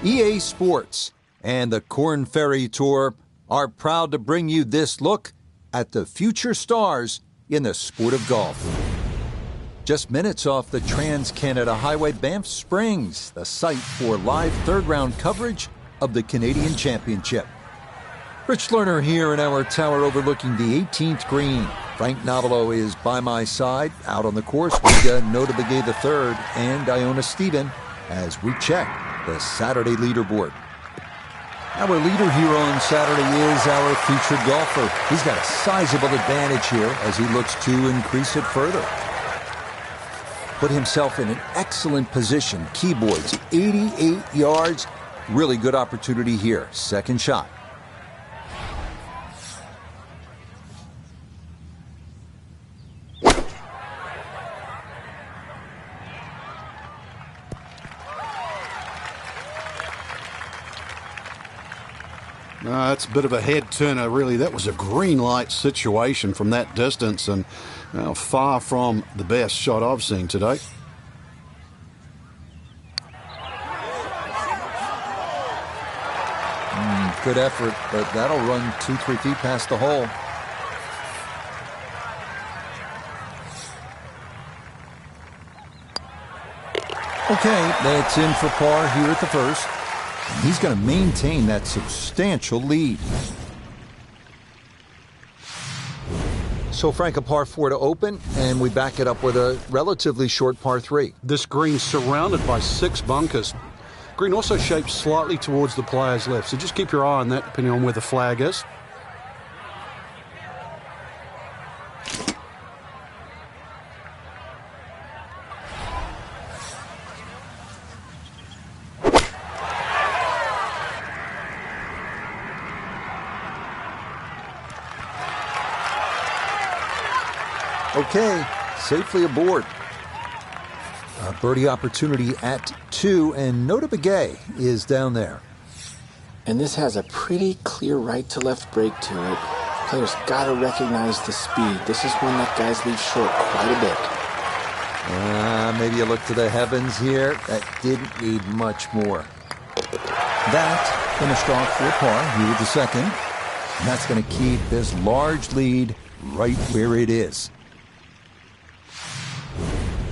EA Sports and the Korn Ferry Tour are proud to bring you this look at the future stars in the sport of golf. Just minutes off the Trans-Canada Highway, Banff Springs, the site for live third-round coverage of the Canadian Championship. Rich Lerner here in our tower overlooking the 18th green. Frank Novello is by my side. Out on the course, we got Nota Begay III and Iona Stephen as we check the Saturday leaderboard. Our leader here on Saturday is our featured golfer. He's got a sizable advantage here as he looks to increase it further. Put himself in an excellent position. Keyboards, 88 yards. Really good opportunity here. Second shot. No, that's a bit of a head turner, really. That was a green light situation from that distance, and far from the best shot I've seen today. Good effort, but that'll run 2-3 feet past the hole. Okay, that's in for par here at the first. He's going to maintain that substantial lead. So, Frank, a par 4 to open, and we back it up with a relatively short par 3. This green's surrounded by 6 bunkers. Green also shaped slightly towards the player's left, so just keep your eye on that depending on where the flag is. Okay, safely aboard. A birdie opportunity at 2, and Nota Begay is down there. And this has a pretty clear right to left break to it. Players gotta recognize the speed. This is one that guys leave short quite a bit. Maybe you look to the heavens here. That didn't need much more. That finished off for par here with the second. And that's going to keep this large lead right where it is.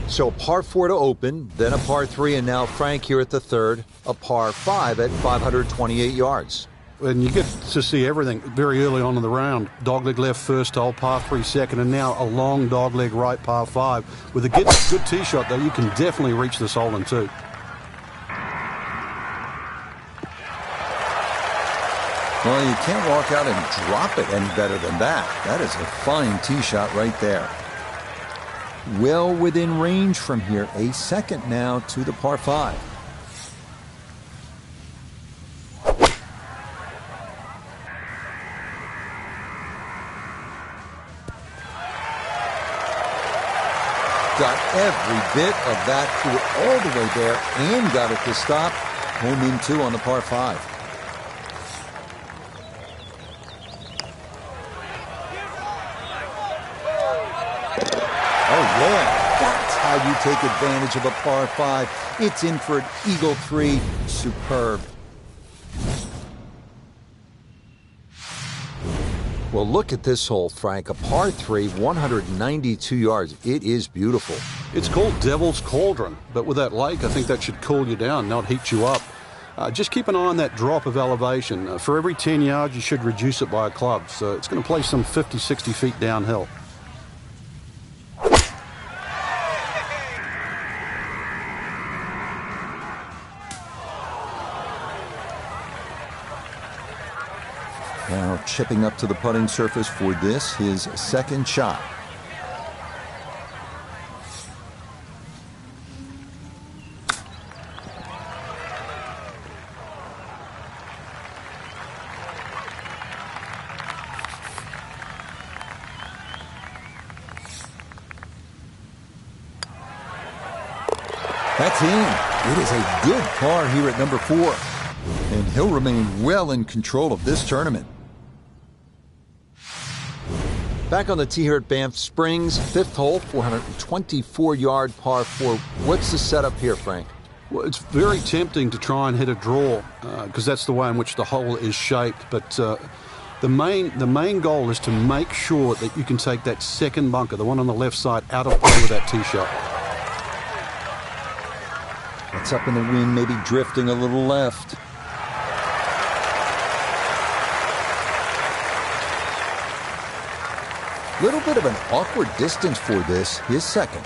So a par 4 to open, then a par 3, and now Frank here at the third, a par 5 at 528 yards. And you get to see everything very early on in the round. Dogleg left first hole, par 3 second, and now a long dogleg right, par 5. With a good tee shot, though, you can definitely reach this hole in 2. Well, you can't walk out and drop it any better than that. That is a fine tee shot right there. Well within range from here. A second now to the par 5. Got every bit of that through all the way there and got it to stop. Home in 2 on the par 5. That's how you take advantage of a par 5. It's in for an eagle 3. Superb. Well, look at this hole, Frank. A par 3, 192 yards. It is beautiful. It's called Devil's Cauldron, but with that lake, I think that should cool you down, not heat you up. Just keep an eye on that drop of elevation. For every 10 yards, you should reduce it by a club. So it's going to play some 50, 60 feet downhill. Now chipping up to the putting surface for this, his second shot. That's in. It is a good par here at number 4. And he'll remain well in control of this tournament. Back on the tee here at Banff Springs, 5th hole, 424-yard par 4. What's the setup here, Frank? Well, it's very tempting to try and hit a draw because that's the way in which the hole is shaped. But the main goal is to make sure that you can take that second bunker, the one on the left side, out of play with that tee shot. It's up in the wind, maybe drifting a little left. Little bit of an awkward distance for this, his second.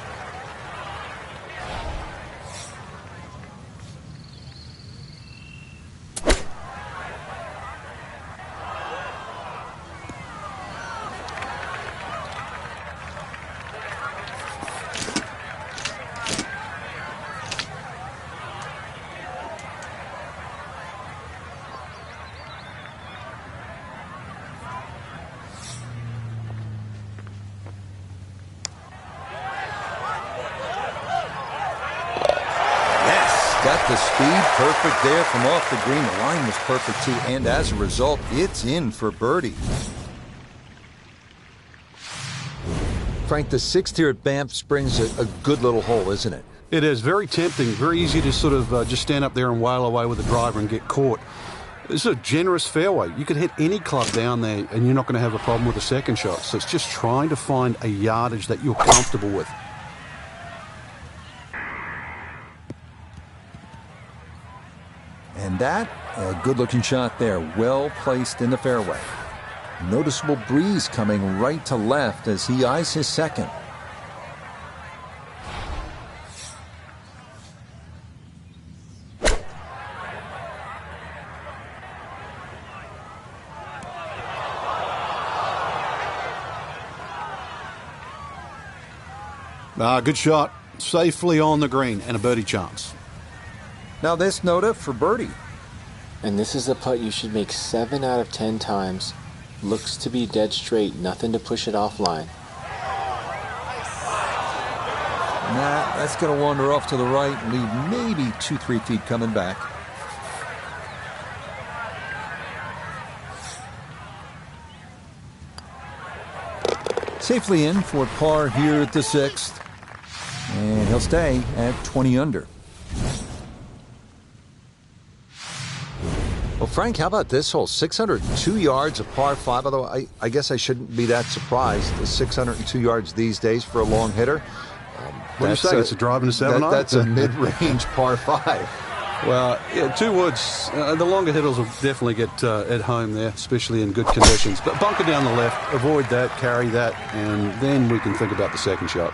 Got the speed perfect there from off the green. The line was perfect too, and as a result, it's in for birdie. Frank, the sixth here at Banff Springs, a good little hole, isn't it? It is very tempting, very easy to sort of just stand up there and wail away with the driver and get caught. This is a generous fairway. You could hit any club down there and you're not going to have a problem with the second shot. So it's just trying to find a yardage that you're comfortable with. And that, a good-looking shot there, well placed in the fairway. Noticeable breeze coming right to left as he eyes his second. Good shot. Safely on the green and a birdie chance. Now this Nota for birdie. And this is a putt you should make 7 out of 10 times. Looks to be dead straight, nothing to push it offline. Nah, that's going to wander off to the right and leave maybe 2-3 feet coming back. Safely in for par here at the sixth. And he'll stay at 20 under. Well, Frank, how about this hole? 602 yards of par 5, although I guess I shouldn't be that surprised. The 602 yards these days for a long hitter. What do you say? It's a drive in a 7-iron? That's a mid-range par 5. Well, yeah, 2 woods. The longer hitters will definitely get at home there, especially in good conditions. But bunker down the left, avoid that, carry that, and then we can think about the second shot.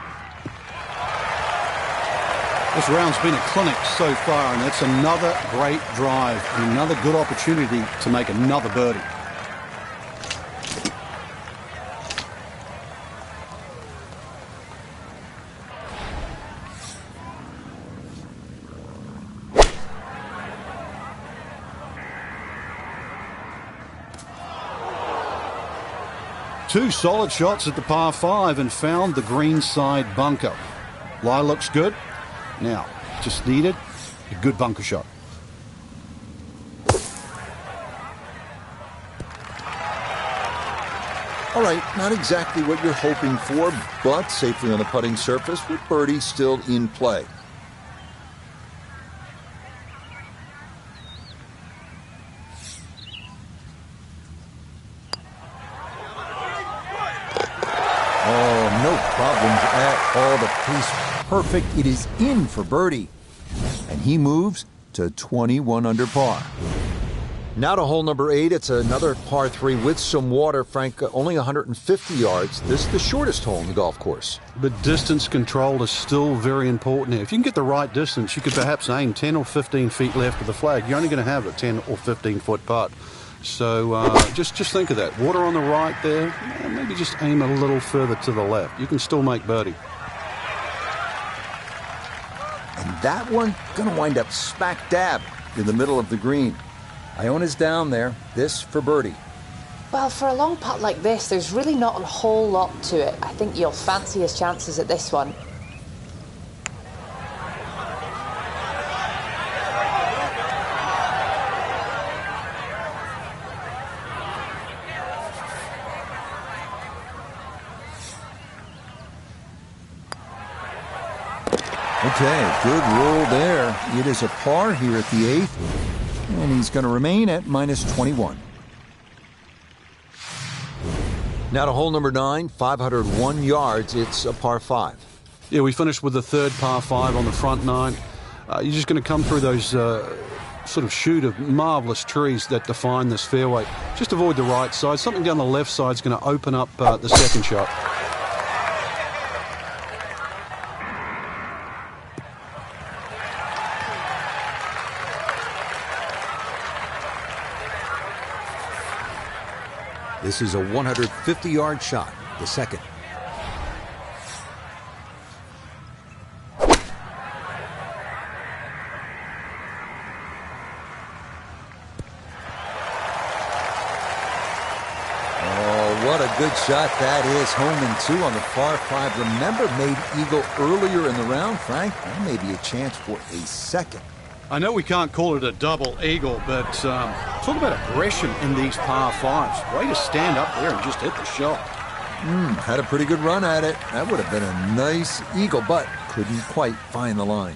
This round's been a clinic so far, and that's another great drive, and another good opportunity to make another birdie. Two solid shots at the par 5 and found the green side bunker. Lie looks good. Now, just needed a good bunker shot. All right, not exactly what you're hoping for, but safely on the putting surface with birdie still in play. Oh, no problems at all. The pace perfect. It is in for birdie. And he moves to 21 under par. Now to hole number 8. It's another par 3 with some water, Frank. Only 150 yards. This is the shortest hole in the golf course. But distance control is still very important here. If you can get the right distance, you could perhaps aim 10 or 15 feet left of the flag. You're only going to have a 10 or 15 foot putt. So just think of that. Water on the right there. Maybe just aim a little further to the left. You can still make birdie. And that one going to wind up smack dab in the middle of the green. Iona's down there. This for birdie. Well, for a long putt like this, there's really not a whole lot to it. I think you'll fancy his chances at this one. Okay, good roll there. It is a par here at the 8th, and he's going to remain at minus 21. Now to hole number 9, 501 yards. It's a par 5. Yeah, we finished with the third par 5 on the front 9. You're just going to come through those sort of chute of marvellous trees that define this fairway. Just avoid the right side. Something down the left side is going to open up the second shot. This is a 150-yard shot, the second. Oh, what a good shot that is. Home and 2 on the par 5. Remember, made eagle earlier in the round, Frank? That may be a chance for a second. I know we can't call it a double eagle, but talk about aggression in these par 5s. Way to stand up there and just hit the shot. Had a pretty good run at it. That would have been a nice eagle, but couldn't quite find the line.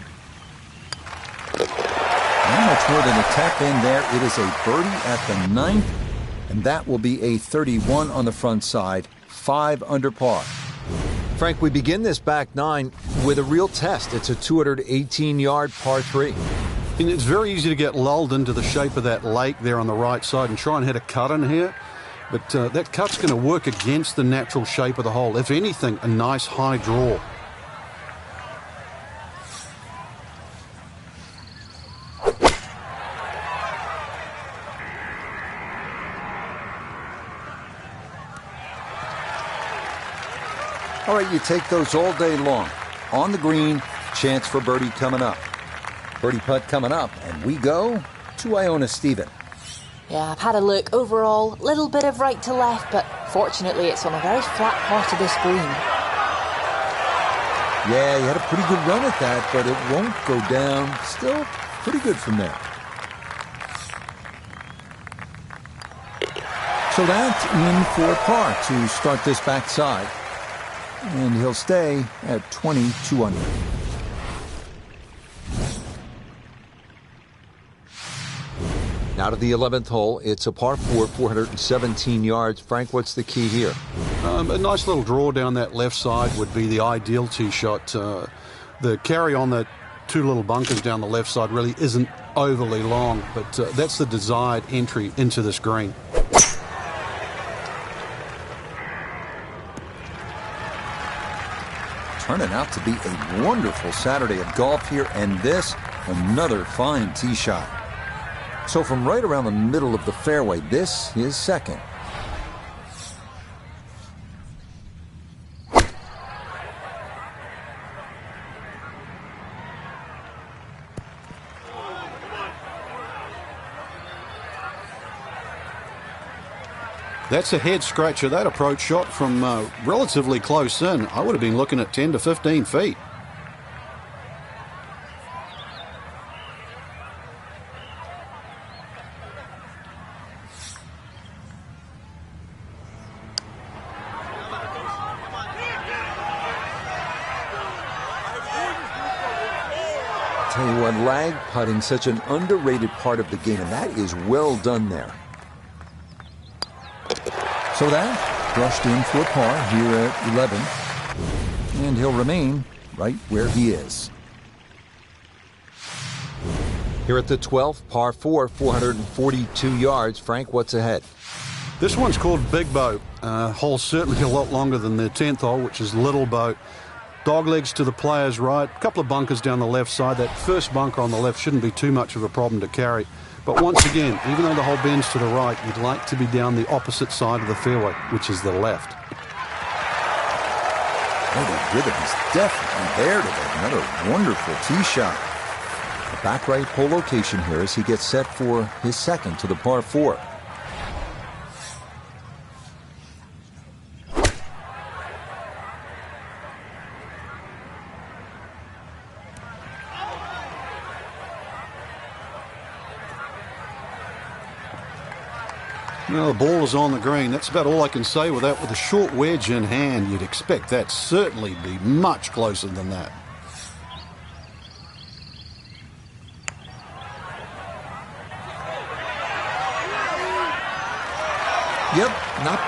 Not much more than a tap in there. It is a birdie at the 9th, and that will be a 31 on the front side, 5 under par. Frank, we begin this back 9 with a real test. It's a 218-yard par 3. And it's very easy to get lulled into the shape of that lake there on the right side and try and hit a cut in here. But that cut's going to work against the natural shape of the hole. If anything, a nice high draw. All right, you take those all day long. On the green, chance for birdie coming up. Birdie putt coming up, and we go to Iona Stephen. Yeah, I've had a look. Overall, little bit of right to left, but fortunately it's on a very flat part of this green. Yeah, he had a pretty good run at that, but it won't go down. Still pretty good from there. So that's in for par to start this backside. And he'll stay at 22 under. Now to the 11th hole. It's a par 4, 417 yards. Frank, what's the key here? A nice little draw down that left side would be the ideal tee shot. The carry on the 2 little bunkers down the left side really isn't overly long, but that's the desired entry into this green. Turning out to be a wonderful Saturday of golf here, and this, another fine tee shot. So from right around the middle of the fairway, this is second. That's a head scratcher. That approach shot from relatively close in. I would have been looking at 10 to 15 feet. Tell you what, lag putting, such an underrated part of the game, and that is well done there. So that brushed in for a par here at 11, and he'll remain right where he is. Here at the 12th, par 4, 442 yards. Frank, what's ahead? This one's called Big Boat. Hole certainly a lot longer than the 10th hole, which is Little Boat. Dog legs to the player's right, a couple of bunkers down the left side. That first bunker on the left shouldn't be too much of a problem to carry. But once again, even though the hole bends to the right, you'd like to be down the opposite side of the fairway, which is the left. Oh, the rhythm is definitely there today. Another wonderful tee shot. The back right hole location here as he gets set for his second to the par 4. Well, the ball is on the green. That's about all I can say with that. With a short wedge in hand, you'd expect that certainly be much closer than that.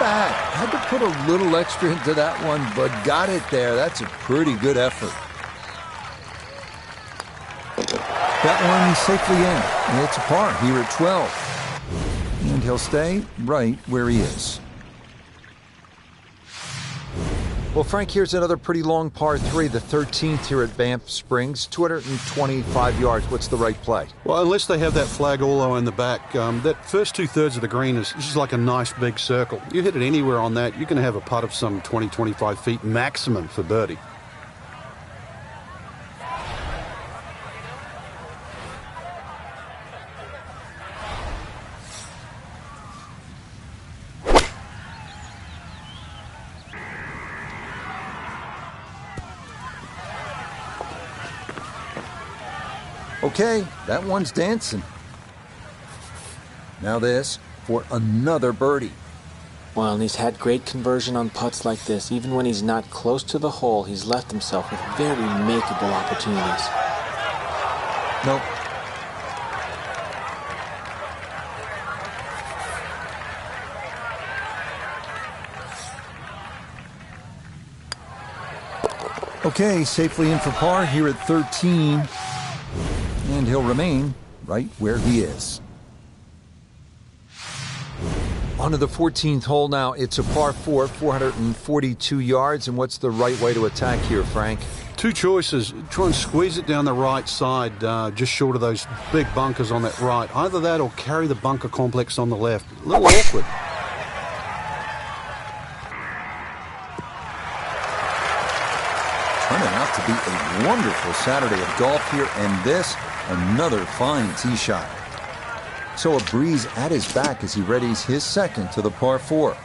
that. Had to put a little extra into that one, but got it there. That's a pretty good effort. That one safely in. It's a par here at 12. And he'll stay right where he is. Well, Frank, here's another pretty long par 3, the 13th here at Banff Springs, 225 yards. What's the right play? Well, unless they have that flag all the way in the back, that first 2/3 of the green is just like a nice big circle. You hit it anywhere on that, you're going to have a putt of some 20, 25 feet maximum for birdie. Okay, that one's dancing. Now this for another birdie. Well, and he's had great conversion on putts like this. Even when he's not close to the hole, he's left himself with very makeable opportunities. Nope. Okay, safely in for par here at 13. And he'll remain right where he is. On to the 14th hole now. It's a par 4, 442 yards. And what's the right way to attack here, Frank? Two choices. Try and squeeze it down the right side, just short of those big bunkers on that right. Either that or carry the bunker complex on the left. A little awkward. Turning out to be a wonderful Saturday of golf here, and this, another fine tee shot. So a breeze at his back as he readies his second to the par 4.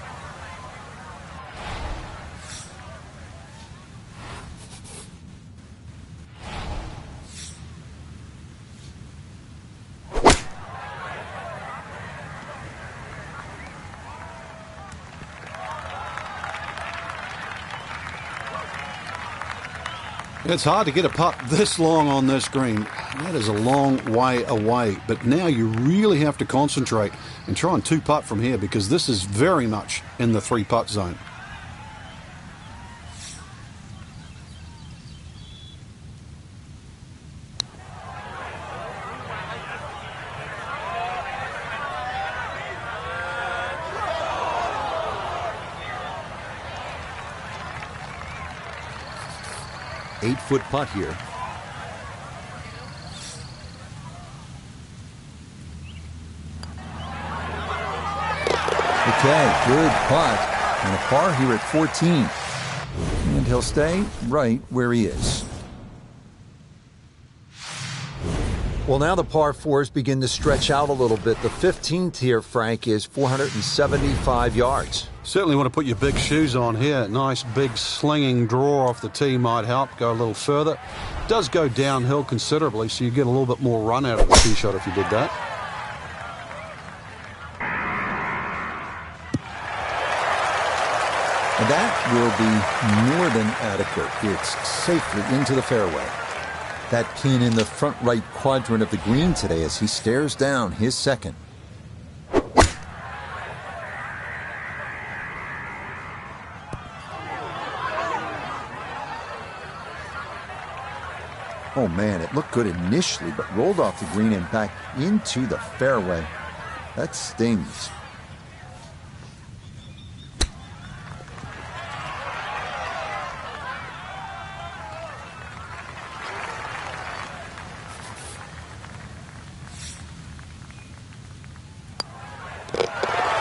It's hard to get a putt this long on this green. That is a long way away. But now you really have to concentrate and try and 2-putt from here because this is very much in the 3-putt zone. Eight-foot putt here. Okay, good putt. And a par here at 14. And he'll stay right where he is. Well, now the par 4s begin to stretch out a little bit. The 15th here, Frank, is 475 yards. Certainly want to put your big shoes on here. Nice big slinging draw off the tee might help. Go a little further. It does go downhill considerably, so you get a little bit more run out of the tee shot if you did that. And that will be more than adequate. It's safely into the fairway. That pin in the front right quadrant of the green today as he stares down his second. Oh man, it looked good initially, but rolled off the green and back into the fairway. That stings.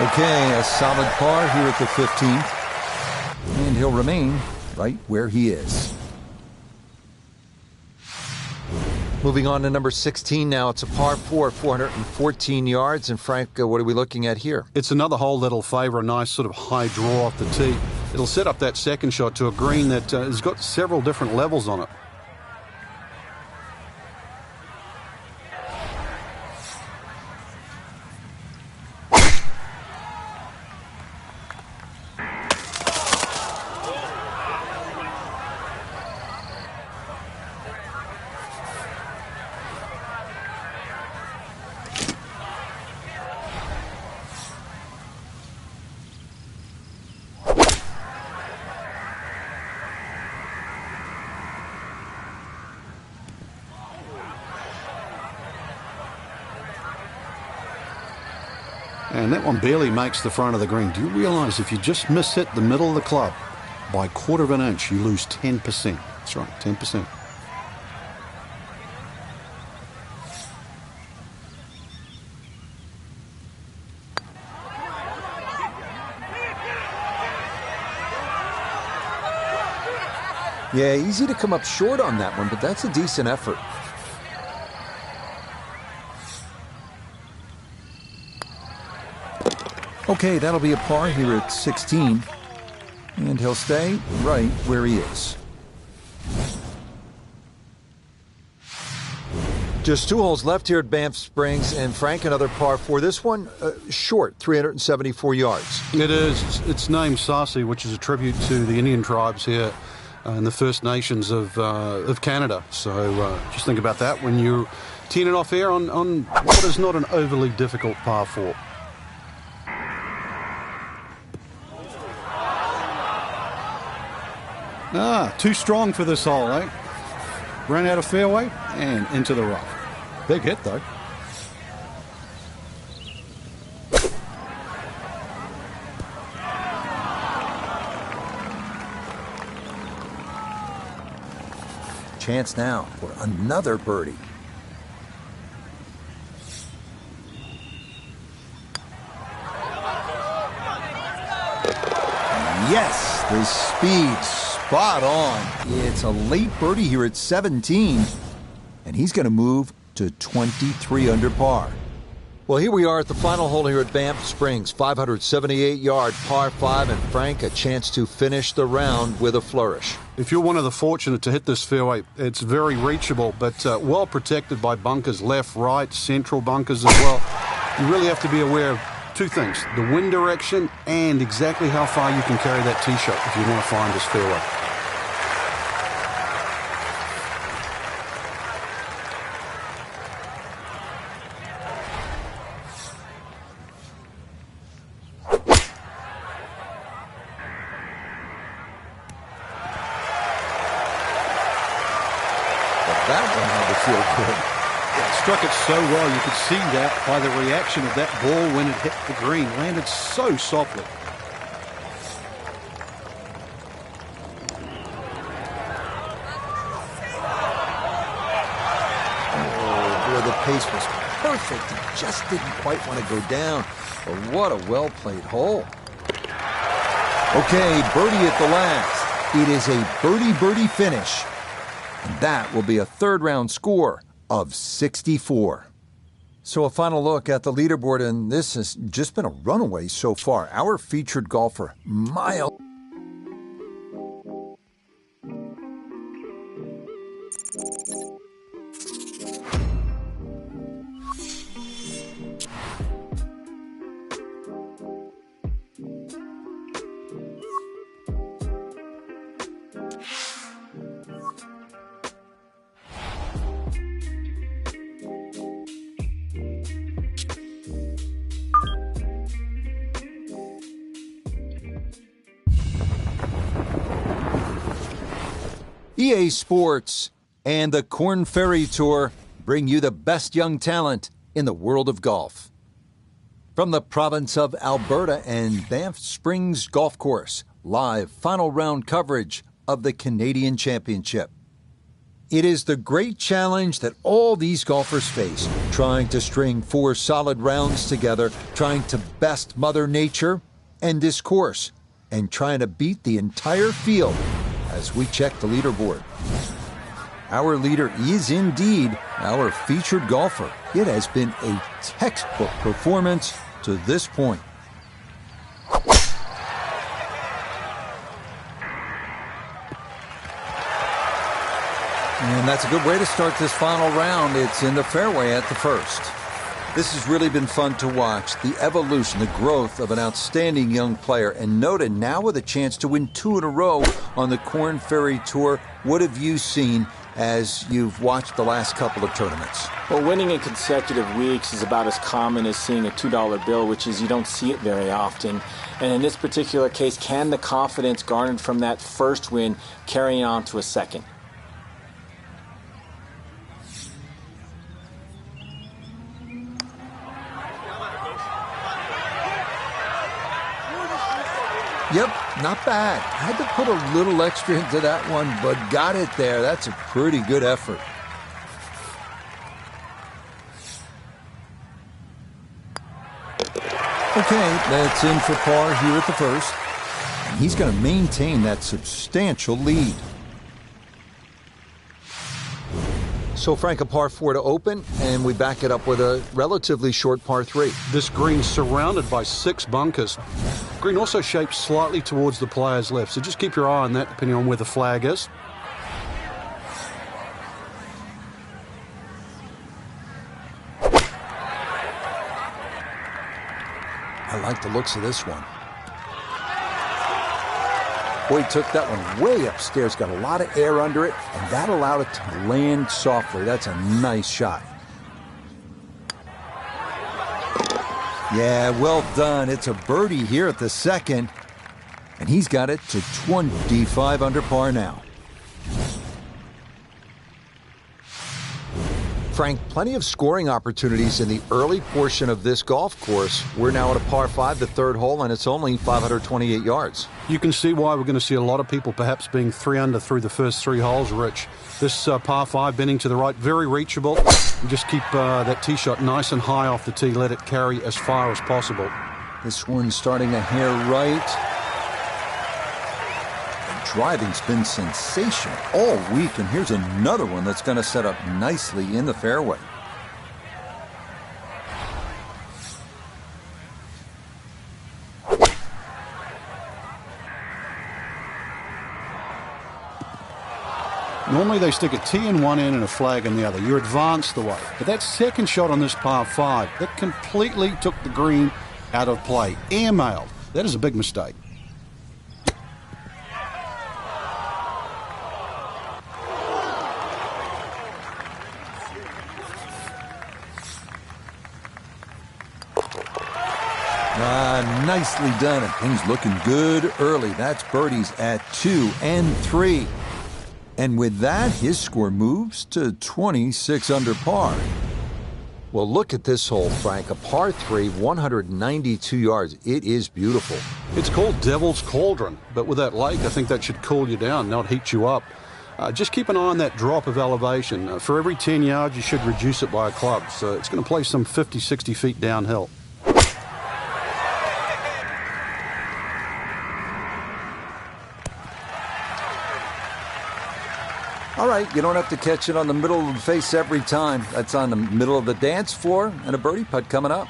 Okay, a solid par here at the 15th. And he'll remain right where he is. Moving on to number 16 now. It's a par 4, 414 yards. And Frank, what are we looking at here? It's another hole that'll favor a nice sort of high draw off the tee. It'll set up that second shot to a green that has got several different levels on it. And that one barely makes the front of the green. Do you realise if you just miss-hit the middle of the club by 1/4 of an inch, you lose 10%. That's right, 10%. Yeah, easy to come up short on that one, but that's a decent effort. Okay, that'll be a par here at 16. And he'll stay right where he is. Just 2 holes left here at Banff Springs, and Frank, another par 4. This one, short, 374 yards. It is. It's named Sarsi, which is a tribute to the Indian tribes here and the First Nations of Canada. So just think about that when you're teeing it off here on what is not an overly difficult par 4. Too strong for this hole, eh? Ran out of fairway and into the rough. Big hit, though. Chance now for another birdie. Yes, the speed spot on. It's a late birdie here at 17, and he's going to move to 23 under par. Well, here we are at the final hole here at Banff Springs, 578-yard par 5, and Frank, a chance to finish the round with a flourish. If you're one of the fortunate to hit this fairway, it's very reachable, but well protected by bunkers, left, right, central bunkers as well. You really have to be aware of 2 things, the wind direction and exactly how far you can carry that tee shot if you want to find this fairway. That one had to feel good. Yeah, struck it so well. You could see that by the reaction of that ball when it hit the green. Landed so softly. Oh, boy, the pace was perfect. He just didn't quite want to go down. But what a well-played hole. Okay, birdie at the last. It is a birdie-birdie finish. And that will be a third-round score of 64. So a final look at the leaderboard, and this has just been a runaway so far. Our featured golfer, Miles. EA Sports and the Korn Ferry Tour bring you the best young talent in the world of golf. From the province of Alberta and Banff Springs Golf Course, live final round coverage of the Canadian Championship. It is the great challenge that all these golfers face, trying to string 4 solid rounds together, trying to best Mother Nature and this course, and trying to beat the entire field as we check the leaderboard. Our leader is indeed our featured golfer. It has been a textbook performance to this point. And that's a good way to start this final round. It's in the fairway at the first. This has really been fun to watch, the evolution, the growth of an outstanding young player. And noted now with a chance to win 2 in a row on the Korn Ferry Tour. What have you seen as you've watched the last couple of tournaments? Well, winning in consecutive weeks is about as common as seeing a $2 bill, which is you don't see it very often. And in this particular case, can the confidence garnered from that first win carry on to a second? Yep, not bad. Had to put a little extra into that one, but got it there. That's a pretty good effort. Okay, that's in for par here at the first. And he's going to maintain that substantial lead. So, Frank, a par 4 to open, and we back it up with a relatively short par 3. This green's surrounded by 6 bunkers. Green also shaped slightly towards the player's left, so just keep your eye on that depending on where the flag is. I like the looks of this one. Boy, he took that one way upstairs, got a lot of air under it, and that allowed it to land softly. That's a nice shot. Yeah, well done. It's a birdie here at the second, and he's got it to 25 under par now. Frank, plenty of scoring opportunities in the early portion of this golf course. We're now at a par 5, the third hole, and it's only 528 yards. You can see why we're going to see a lot of people perhaps being 3 under through the first 3 holes, Rich. This par 5 bending to the right, very reachable. And just keep that tee shot nice and high off the tee. Let it carry as far as possible. This one's starting a hair right. Driving's been sensational all week, and here's another one that's going to set up nicely in the fairway. Normally they stick a tee in one end and a flag in the other. You're advanced the way. But that second shot on this par 5, that completely took the green out of play. Airmailed. That is a big mistake. Nicely done, and things looking good early. That's birdies at 2 and 3. And with that, his score moves to 26 under par. Well, look at this hole, Frank. A par 3, 192 yards. It is beautiful. It's called Devil's Cauldron, but with that lake, I think that should cool you down, not heat you up. Just keep an eye on that drop of elevation. For every 10 yards, you should reduce it by a club. So it's going to play some 50, 60 feet downhill. All right, you don't have to catch it on the middle of the face every time. That's on the middle of the dance floor, and a birdie putt coming up.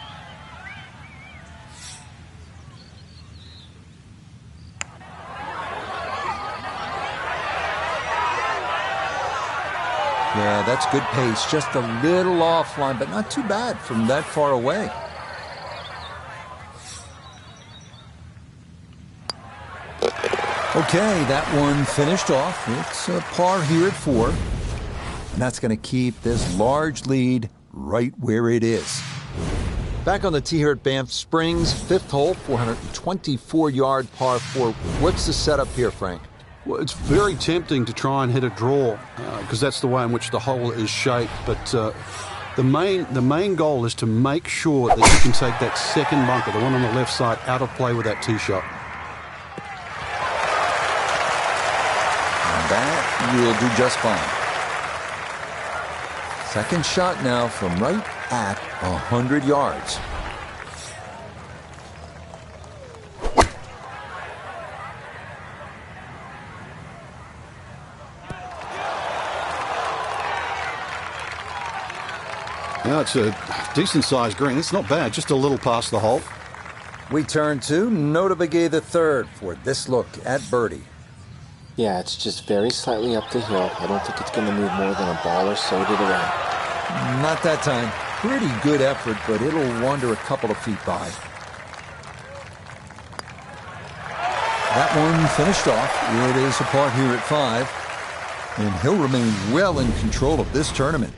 Yeah, that's good pace. Just a little offline, but not too bad from that far away. Okay, that one finished off. It's a par here at 4. And that's going to keep this large lead right where it is. Back on the tee here at Banff Springs, 5th hole, 424-yard par 4. What's the setup here, Frank? Well, it's very tempting to try and hit a draw because that's the way in which the hole is shaped. But the main goal is to make sure that you can take that second bunker, the one on the left side, out of play with that tee shot. That will do just fine. Second shot now from right at 100 yards. Yeah, it's a decent-sized green. It's not bad, just a little past the hole. We turn to Nota Begay the third for this look at birdie. Yeah, it's just very slightly up the hill. I don't think it's going to move more than a ball or so to the right. Not that time. Pretty good effort, but it'll wander a couple of feet by. That one finished off. It is a par here at 5, and he'll remain well in control of this tournament.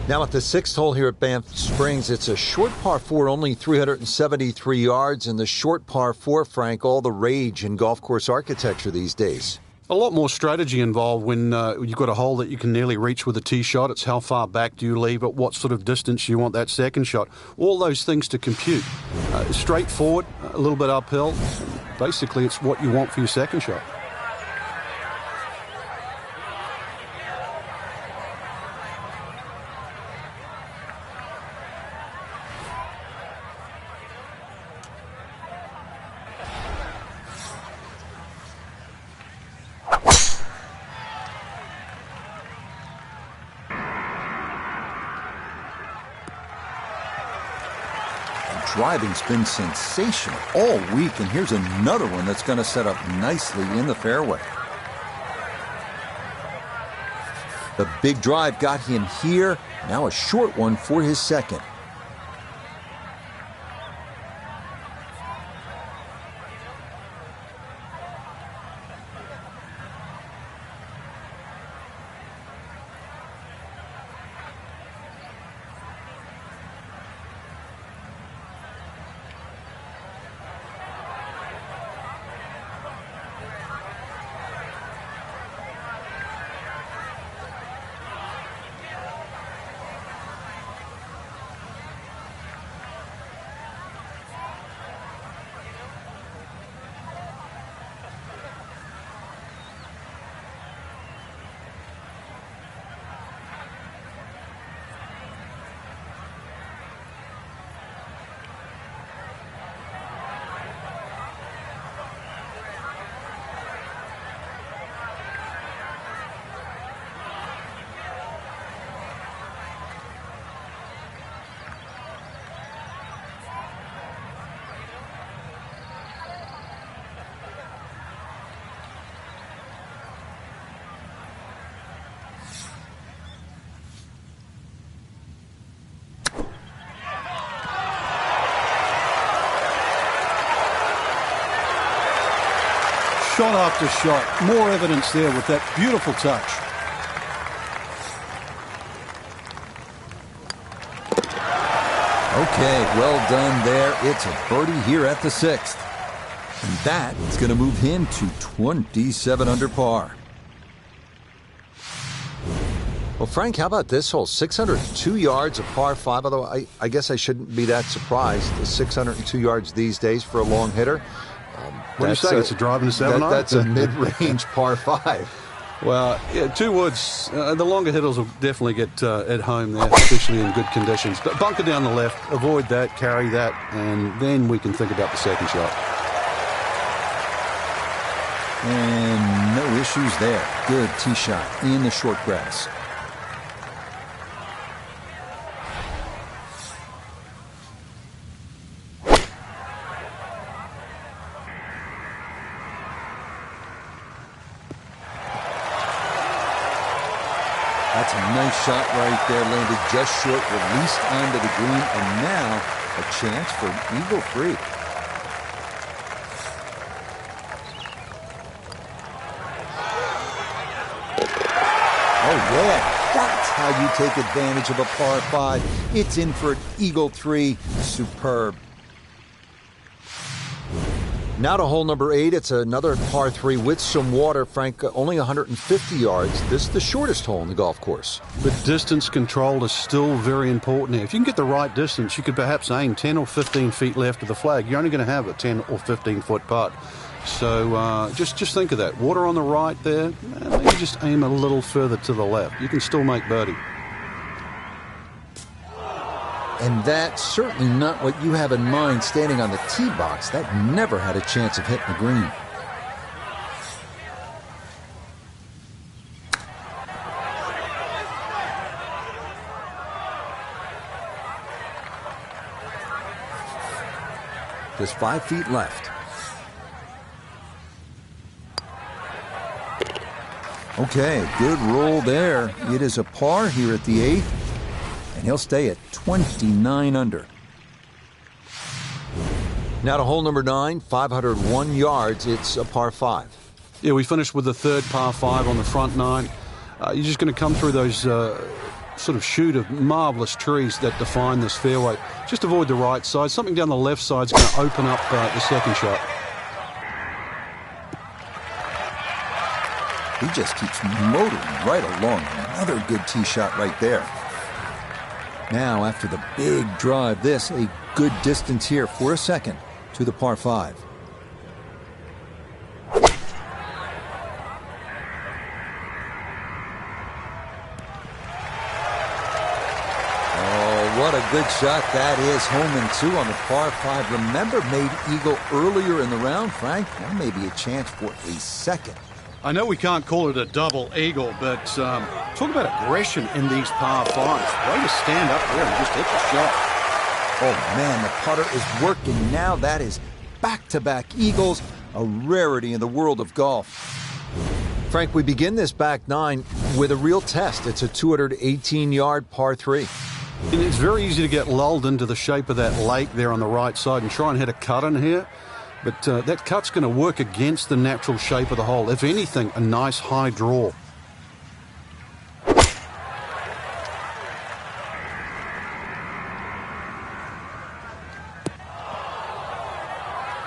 Now at the 6th hole here at Banff Springs, it's a short par 4, only 373 yards, and the short par 4, Frank, all the rage in golf course architecture these days. A lot more strategy involved when you've got a hole that you can nearly reach with a tee shot. It's how far back do you leave it, what sort of distance you want that second shot. All those things to compute. Straightforward, a little bit uphill. Basically, it's what you want for your second shot. Driving's been sensational all week, and here's another one that's going to set up nicely in the fairway. The big drive got him here. Now a short one for his second. Shot after shot. More evidence there with that beautiful touch. Okay, well done there. It's a birdie here at the 6th. And that is going to move him to 27 under par. Well, Frank, how about this hole? 602 yards, a par 5. Although I guess I shouldn't be that surprised. The 602 yards these days for a long hitter. What do you say? It's a drive in a 7-iron? That's a mid-range par 5. Well, yeah, 2 woods. The longer hitters will definitely get at home there, especially in good conditions. But bunker down the left, avoid that, carry that, and then we can think about the second shot. And no issues there. Good tee shot in the short grass. That's a nice shot right there. Landed just short, released onto the green, and now a chance for an eagle free. Oh, yeah. That's how you take advantage of a par 5. It's in for an eagle 3. Superb. Now to hole number 8. It's another par 3 with some water, Frank. Only 150 yards. This is the shortest hole in the golf course. The distance control is still very important here. If you can get the right distance, you could perhaps aim 10 or 15 feet left of the flag. You're only going to have a 10 or 15-foot putt. So just think of that. Water on the right there. Maybe just aim a little further to the left. You can still make birdie. And that's certainly not what you have in mind standing on the tee box. That never had a chance of hitting the green. Just 5 feet left. Okay, good roll there. It is a par here at the 8th, and he'll stay at 29 under. Now to hole number 9, 501 yards. It's a par 5. Yeah, we finished with the third par 5 on the front 9. You're just going to come through those sort of chute of marvelous trees that define this fairway. Just avoid the right side. Something down the left side is going to open up the second shot. He just keeps motoring right along. Another good tee shot right there. Now, after the big drive, this a good distance here for a second to the par 5. What a good shot that is. Home and 2 on the par 5. Remember, made eagle earlier in the round, Frank. Now maybe a chance for a second. I know we can't call it a double eagle, but talk about aggression in these par 5s. Way to stand up there and just hit the shot. Oh, man, the putter is working now. That is back-to-back eagles, a rarity in the world of golf. Frank, we begin this back 9 with a real test. It's a 218-yard par 3. It's very easy to get lulled into the shape of that lake there on the right side and try and hit a cut in here. But that cut's going to work against the natural shape of the hole. If anything, a nice high draw.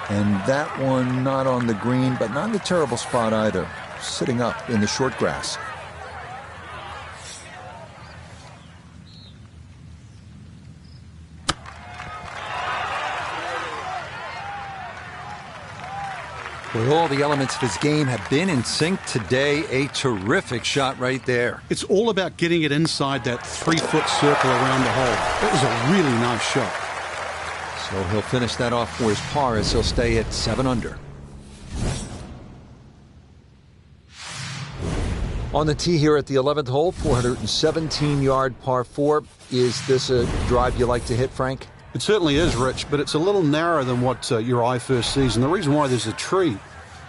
And that one not on the green, but not in a terrible spot either. Sitting up in the short grass. Well, all the elements of his game have been in sync today. A terrific shot right there. It's all about getting it inside that 3-foot circle around the hole. That was a really nice shot. So he'll finish that off for his par as he'll stay at 7 under. On the tee here at the 11th hole, 417-yard par 4. Is this a drive you like to hit, Frank? It certainly is, Rich, but it's a little narrower than what your eye first sees. And the reason why, there's a tree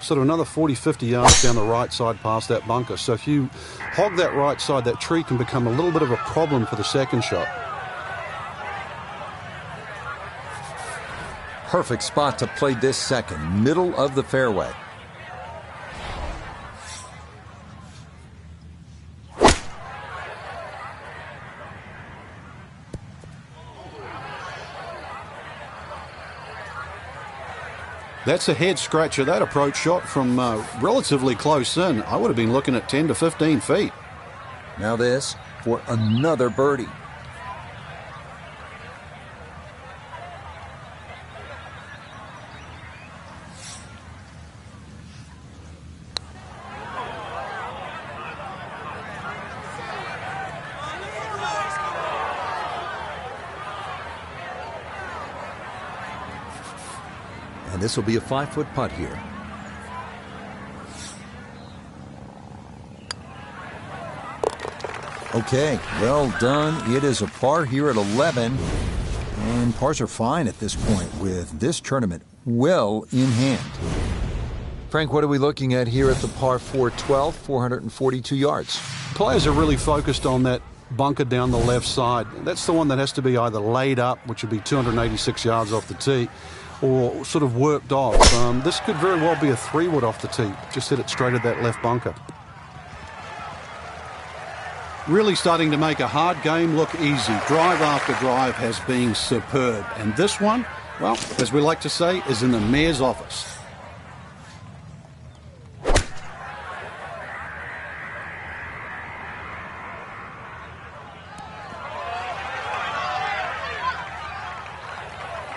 sort of another 40, 50 yards down the right side past that bunker. So if you hog that right side, that tree can become a little bit of a problem for the second shot. Perfect spot to play this second, middle of the fairway. That's a head scratcher. That approach shot from relatively close in. I would have been looking at 10 to 15 feet. Now this for another birdie. And this will be a 5-foot putt here. Okay, well done. It is a par here at 11. And pars are fine at this point with this tournament well in hand. Frank, what are we looking at here at the par 412, 442 yards? Players are really focused on that bunker down the left side. That's the one that has to be either laid up, which would be 286 yards off the tee, or sort of worked off. This could very well be a 3-wood off the tee. Just hit it straight at that left bunker. Really starting to make a hard game look easy. Drive after drive has been superb. And this one, well, as we like to say, is in the mayor's office.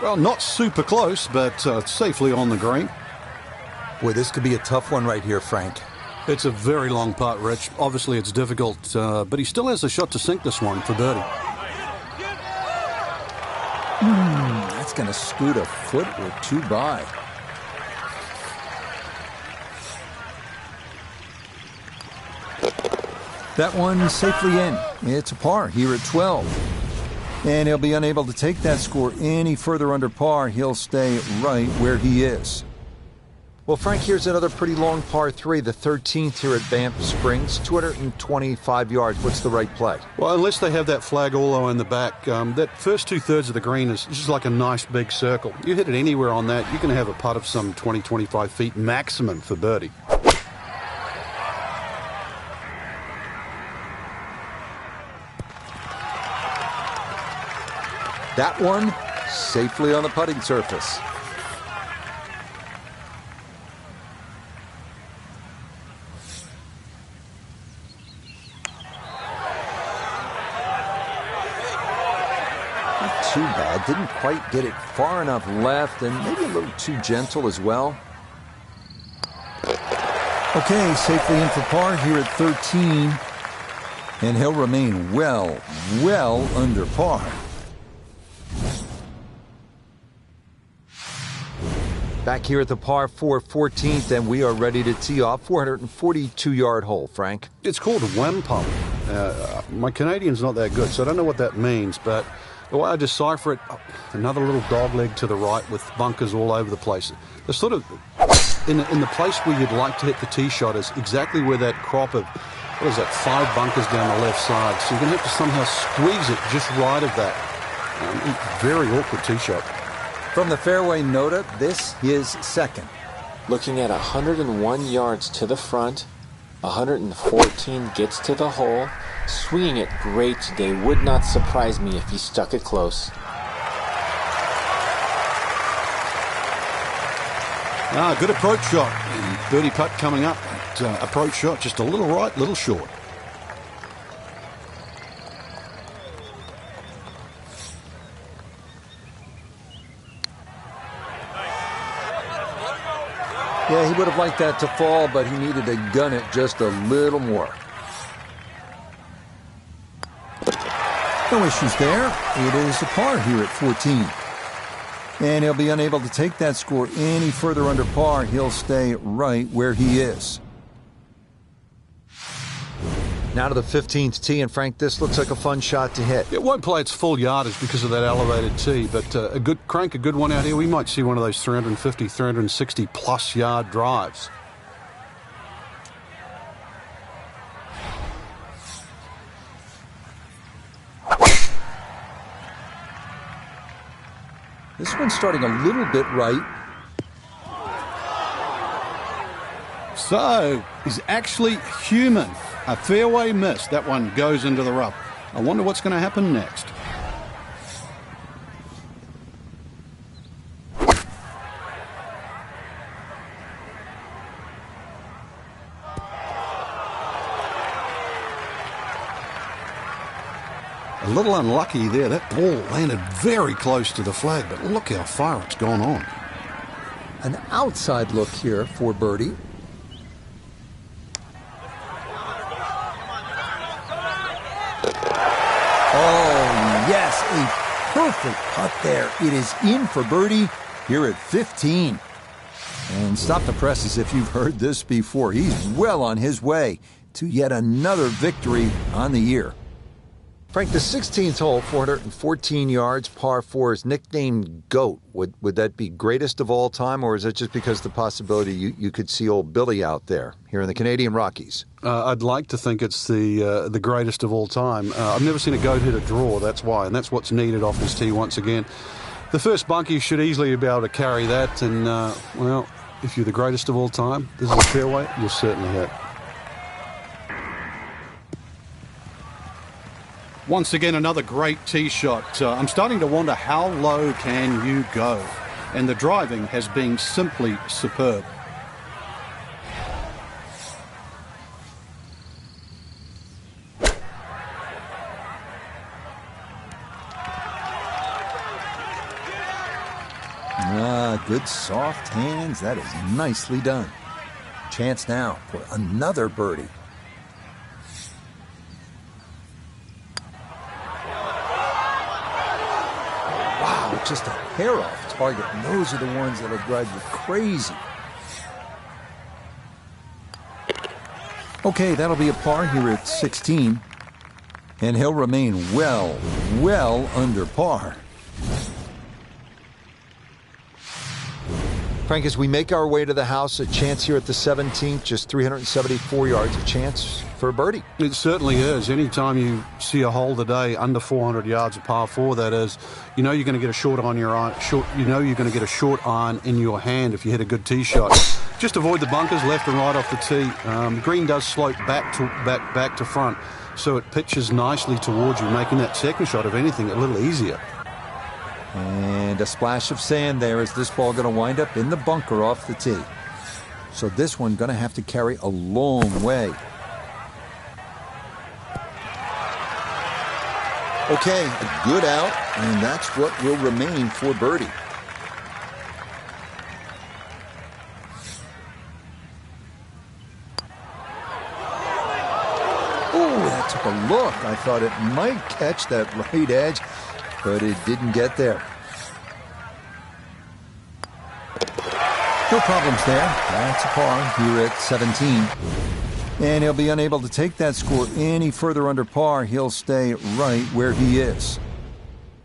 Well, not super close, but safely on the green. Boy, this could be a tough one right here, Frank. It's a very long putt, Rich. Obviously, it's difficult, but he still has a shot to sink this one for birdie. That's going to scoot a foot or two by. That one safely in. It's a par here at 12. And he'll be unable to take that score any further under par. He'll stay right where he is. Well, Frank, here's another pretty long par 3, the 13th here at Banff Springs, 225 yards. What's the right play? Well, unless they have that flag all the way in the back, that first 2/3 of the green is just like a nice big circle. You hit it anywhere on that, you're going to have a putt of some 20, 25 feet maximum for birdie. That one safely on the putting surface. too bad. Didn't quite get it far enough left, and maybe a little too gentle as well. Okay, safely in for par here at 13. And he'll remain well under par. Back here at the par 4 14th, and we are ready to tee off. 442-yard hole, Frank. It's called Wampum. My Canadian's not that good, so I don't know what that means, but the way I decipher it, another little dog leg to the right with bunkers all over the place. The sort of, in the place where you'd like to hit the tee shot is exactly where that crop of, what is that, 5 bunkers down the left side. So you're going to have to somehow squeeze it just right of that. Very awkward tee shot. From the fairway nota, this is second. Looking at 101 yards to the front, 114 gets to the hole. Swinging it great today. Would not surprise me if he stuck it close. Good approach shot. And birdie putt coming up. Approach shot just a little right, little short. Yeah, he would have liked that to fall, but he needed to gun it just a little more. No issues there. It is a par here at 14. And he'll be unable to take that score any further under par. He'll stay right where he is. Now to the 15th tee, and Frank, this looks like a fun shot to hit. It won't play its full yardage because of that elevated tee, but a good one out here. We might see one of those 350, 360 plus yard drives. This one's starting a little bit right. So, he's actually human. A fairway miss. That one goes into the rough. I wonder what's going to happen next. A little unlucky there. That ball landed very close to the flag, but look how far it's gone on. An outside look here for birdie. Oh, yes, a perfect putt there. It is in for birdie here at 15. And stop the presses if you've heard this before. He's well on his way to yet another victory on the year. Frank, the 16th hole, 414 yards, par 4, is nicknamed GOAT. Would that be greatest of all time, or is it just because the possibility you could see old Billy out there here in the Canadian Rockies? I'd like to think it's the greatest of all time. I've never seen a GOAT hit a draw, that's why, and that's what's needed off this tee once again. The first bunkie should easily be able to carry that, and, well, if you're the greatest of all time, this is a fairway, you'll certainly hit. Once again, another great tee shot. I'm starting to wonder how low can you go? And the driving has been simply superb. Good soft hands. That is nicely done. Chance now for another birdie. Just a hair off target, and those are the ones that'll drive you crazy. Okay, that'll be a par here at 16. And he'll remain well under par. Frank, as we make our way to the house, a chance here at the 17th, just 374 yards, a chance for a birdie. It certainly is. Anytime you see a hole today under 400 yards of par 4, that is, you know you're going to get a short on your iron. You know you're going to get a short iron in your hand if you hit a good tee shot. Just avoid the bunkers left and right off the tee. The green does slope back to front, so it pitches nicely towards you, making that second shot, if anything, a little easier. And a splash of sand there. Is this ball going to wind up in the bunker off the tee? So this one going to have to carry a long way. Okay, a good out, and that's what will remain for birdie. Oh, that took a look. I thought it might catch that right edge, but it didn't get there. No problems there. That's a par here at 17. And he'll be unable to take that score any further under par. He'll stay right where he is.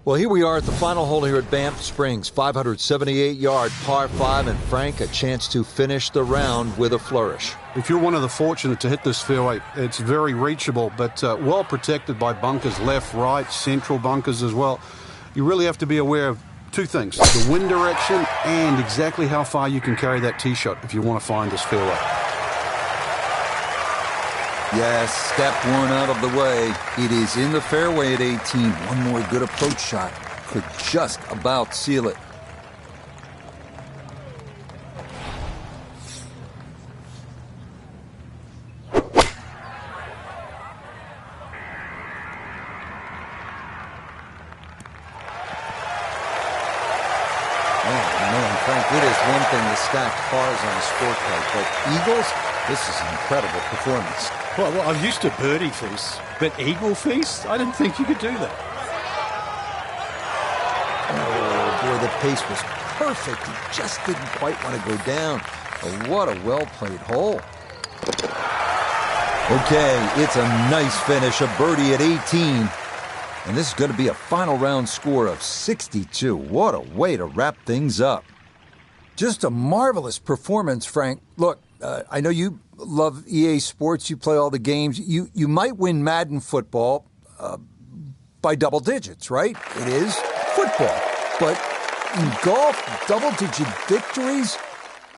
Well, here we are at the final hole here at Banff Springs, 578-yard par 5, and Frank, a chance to finish the round with a flourish. If you're one of the fortunate to hit this fairway, it's very reachable, but well protected by bunkers, left, right, central bunkers as well. You really have to be aware of two things, the wind direction and exactly how far you can carry that tee shot if you want to find this fairway. Yes, step one out of the way. It is in the fairway at 18. One more good approach shot could just about seal it. Frank, it is one thing to stack cars on a scorecard, but Eagles, this is an incredible performance. Well, I'm used to birdie feast, but eagle feast? I didn't think you could do that. Oh, boy, the pace was perfect. He just didn't quite want to go down. But what a well-played hole. Okay, it's a nice finish, a birdie at 18. And this is going to be a final round score of 62. What a way to wrap things up. Just a marvelous performance, Frank. Look, I know you love EA Sports. You play all the games. You might win Madden football by double digits, right? It is football. But in golf, double-digit victories,